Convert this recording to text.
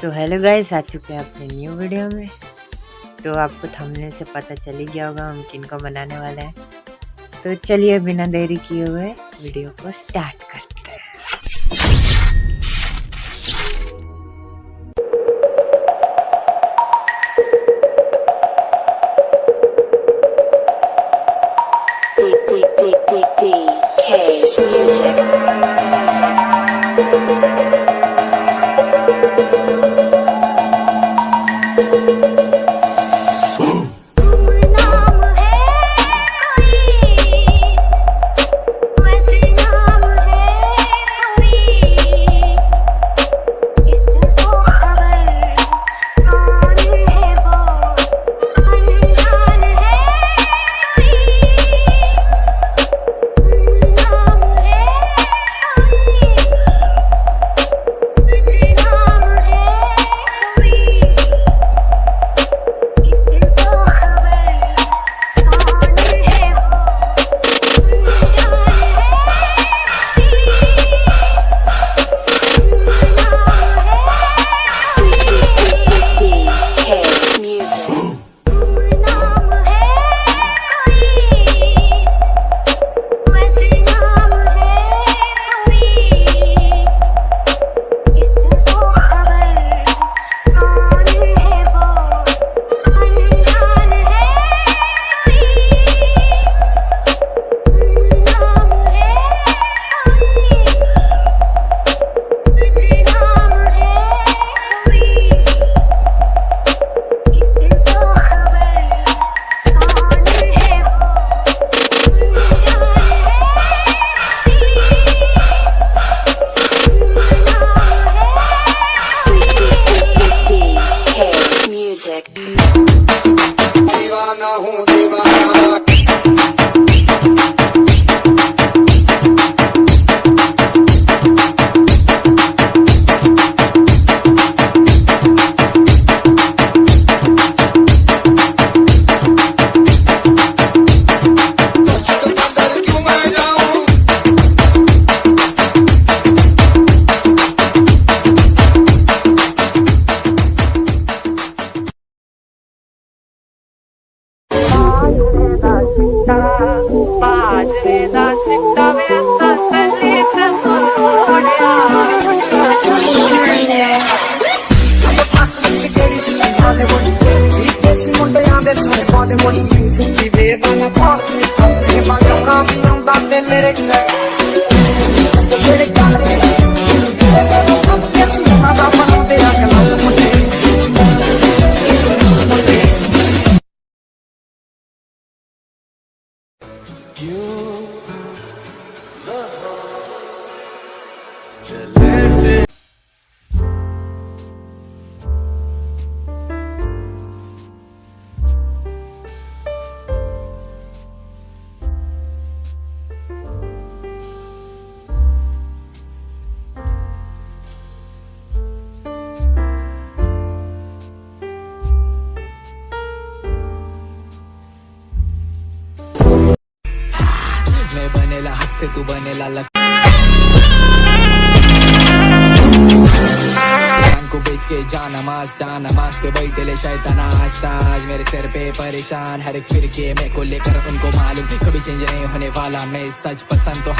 तो hello guys, आ चुके हैं अपने न्यू वीडियो में। तो आपको थंबनेल से पता चल ही गया होगा हम किनको बनाने वाले हैं। तो चलिए बिना देरी किए हुए वीडियो को स्टार्ट करते हैं। दीवाना हूँ दीवाना मैं बनेला हद से तू बनेला लग को बेच के जाना माज पे बैठे शैतान आज मेरे सिर पे परेशान हर एक फिरके में को लेकर उनको मालूम कभी चेंज नहीं होने वाला मैं सच पसंद तो